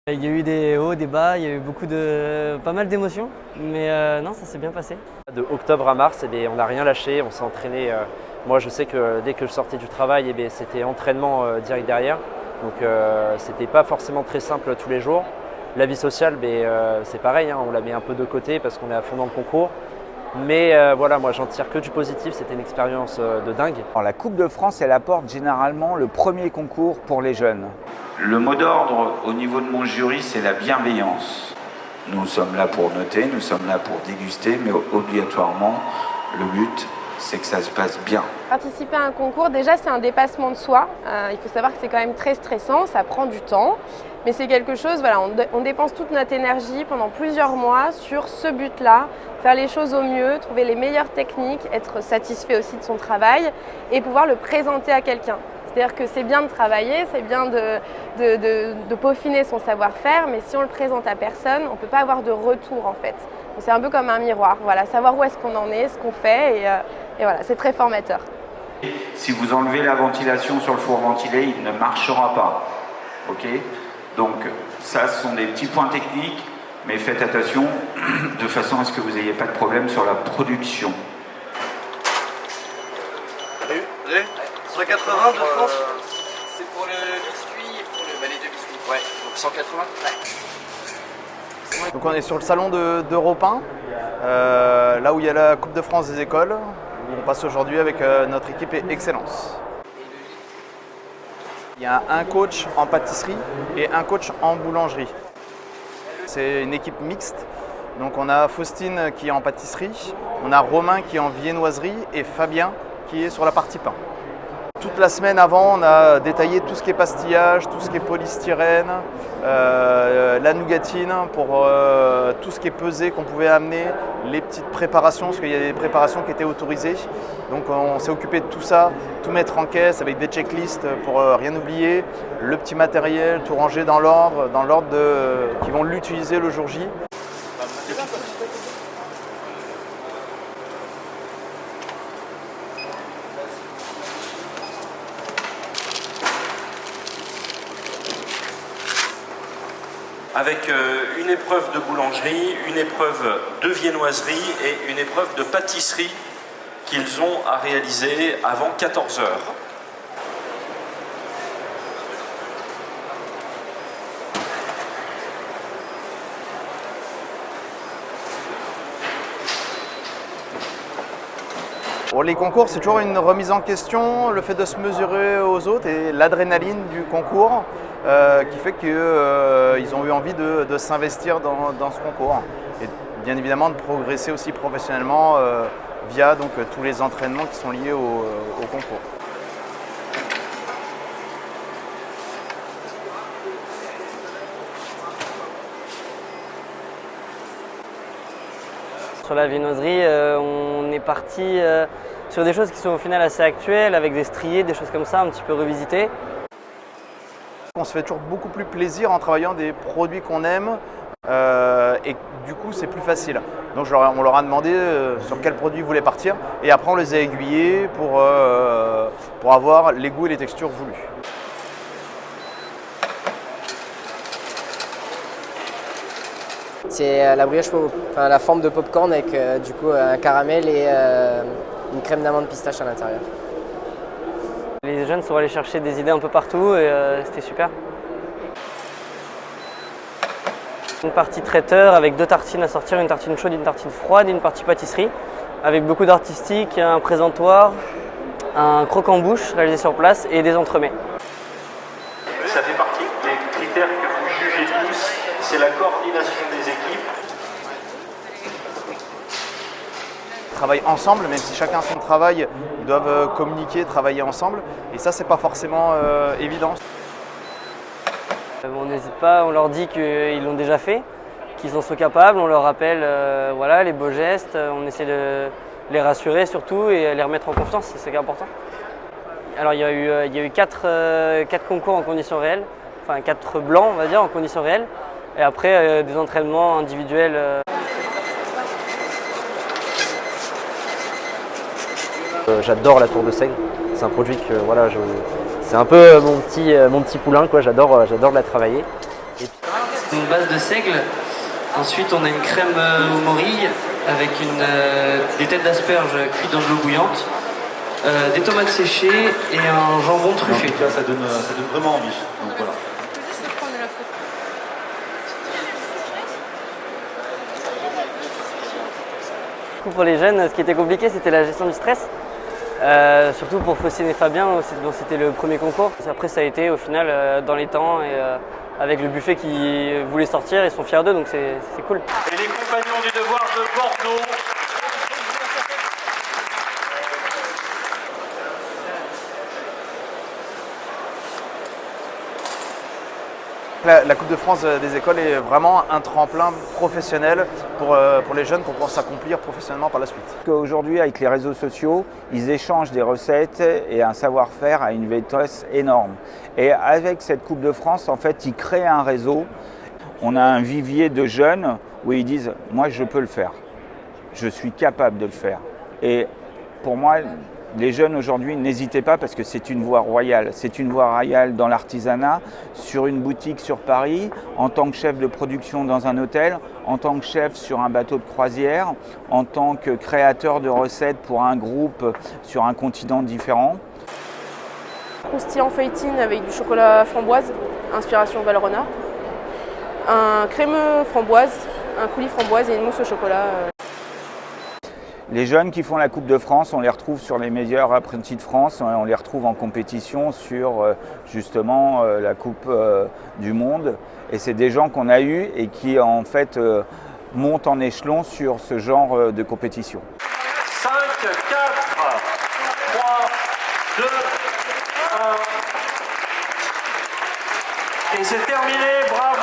Il y a eu des hauts, des bas, il y a eu pas mal d'émotions, mais non, ça s'est bien passé. De octobre à mars, on n'a rien lâché, on s'est entraîné. Moi, je sais que dès que je sortais du travail, c'était entraînement direct derrière. Donc, c'était pas forcément très simple tous les jours. La vie sociale, c'est pareil, hein, on la met un peu de côté parce qu'on est à fond dans le concours. Mais voilà, moi, j'en tire que du positif. C'était une expérience de dingue. Alors, la Coupe de France, elle apporte généralement le premier concours pour les jeunes. Le mot d'ordre au niveau de mon jury, c'est la bienveillance. Nous sommes là pour noter, nous sommes là pour déguster, mais obligatoirement, le but, c'est que ça se passe bien. Participer à un concours, déjà, c'est un dépassement de soi. Il faut savoir que c'est quand même très stressant, ça prend du temps. Mais c'est quelque chose, voilà, on dépense toute notre énergie pendant plusieurs mois sur ce but-là, faire les choses au mieux, trouver les meilleures techniques, être satisfait aussi de son travail et pouvoir le présenter à quelqu'un. C'est-à-dire que c'est bien de travailler, c'est bien de peaufiner son savoir-faire, mais si on le présente à personne, on ne peut pas avoir de retour en fait. C'est un peu comme un miroir, voilà, savoir où est-ce qu'on en est, ce qu'on fait, et voilà, c'est très formateur. Si vous enlevez la ventilation sur le four ventilé, il ne marchera pas. Ok ? Donc ça, ce sont des petits points techniques, mais faites attention de façon à ce que vous n'ayez pas de problème sur la production. 180 de France. C'est pour le biscuit et pour les deux biscuits. Ouais, donc 180. Ouais. Donc on est sur le salon d'Europe 1, là où il y a la Coupe de France des écoles. On passe aujourd'hui avec notre équipe Excellence. Il y a un coach en pâtisserie et un coach en boulangerie. C'est une équipe mixte. Donc on a Faustine qui est en pâtisserie, on a Romain qui est en viennoiserie et Fabien qui est sur la partie pain. Toute la semaine avant, on a détaillé tout ce qui est pastillage, tout ce qui est polystyrène, la nougatine pour tout ce qui est pesé qu'on pouvait amener, les petites préparations, parce qu'il y a des préparations qui étaient autorisées. Donc on s'est occupé de tout ça, tout mettre en caisse avec des checklists pour rien oublier, le petit matériel, tout ranger dans l'ordre qui vont l'utiliser le jour J. Avec une épreuve de boulangerie, une épreuve de viennoiserie et une épreuve de pâtisserie qu'ils ont à réaliser avant 14 heures. Pour les concours, c'est toujours une remise en question, le fait de se mesurer aux autres et l'adrénaline du concours qui fait qu'ils ont eu envie de s'investir dans ce concours. Et bien évidemment de progresser aussi professionnellement via donc, tous les entraînements qui sont liés au concours. Sur la viennoiserie, on est parti sur des choses qui sont au final assez actuelles, avec des striés, des choses comme ça, un petit peu revisitées. On se fait toujours beaucoup plus plaisir en travaillant des produits qu'on aime et du coup c'est plus facile. Donc on leur a demandé sur quel produit ils voulaient partir et après on les a aiguillés pour avoir les goûts et les textures voulues. C'est la brioche, enfin, la forme de popcorn avec du coup un caramel et une crème d'amande pistache à l'intérieur. Les jeunes sont allés chercher des idées un peu partout et c'était super. Une partie traiteur avec 2 tartines à sortir, une tartine chaude, une tartine froide, une partie pâtisserie avec beaucoup d'artistique, un présentoir, un croque-en-bouche réalisé sur place et des entremets. Ça fait partie des critères que vous jugez tous, c'est la coordination des équipes. Ils travaillent ensemble, même si chacun a son travail, ils doivent communiquer, travailler ensemble et ça c'est pas forcément évident. On n'hésite pas, on leur dit qu'ils l'ont déjà fait, qu'ils en sont capables, on leur rappelle voilà, les beaux gestes, on essaie de les rassurer surtout et les remettre en confiance, c'est ce qui est important. Alors il y a eu 4 concours en conditions réelles, enfin 4 blancs on va dire en conditions réelles, et après des entraînements individuels. J'adore la tour de seigle, c'est un produit que voilà, c'est un peu mon petit poulain, quoi. J'adore la travailler. Et puis... une base de seigle. Ensuite, on a une crème aux morilles avec des têtes d'asperges cuites dans de l'eau bouillante, des tomates séchées et un jambon truffé. En tout cas, ça donne vraiment envie. Donc, voilà. Pour les jeunes, ce qui était compliqué, c'était la gestion du stress. Surtout pour Faustine et Fabien, dont c'était le premier concours. Après, ça a été au final dans les temps et avec le buffet qui voulait sortir, ils sont fiers d'eux, donc c'est cool. Et les compagnons du devoir de Bordeaux. La Coupe de France des écoles est vraiment un tremplin professionnel pour les jeunes pour pouvoir s'accomplir professionnellement par la suite. Aujourd'hui, avec les réseaux sociaux, ils échangent des recettes et un savoir-faire à une vitesse énorme. Et avec cette Coupe de France, en fait, ils créent un réseau. On a un vivier de jeunes où ils disent « moi, je peux le faire. Je suis capable de le faire ». Et pour moi, les jeunes aujourd'hui, n'hésitez pas parce que c'est une voie royale. C'est une voie royale dans l'artisanat, sur une boutique sur Paris, en tant que chef de production dans un hôtel, en tant que chef sur un bateau de croisière, en tant que créateur de recettes pour un groupe sur un continent différent. Croustillant feuilletine avec du chocolat framboise, inspiration Valrhona. Un crémeux framboise, un coulis framboise et une mousse au chocolat. Les jeunes qui font la Coupe de France, on les retrouve sur les meilleurs apprentis de France, on les retrouve en compétition sur justement la Coupe du Monde. Et c'est des gens qu'on a eus et qui en fait montent en échelon sur ce genre de compétition. 5, 4, 3, 2, 1. Et c'est terminé, bravo!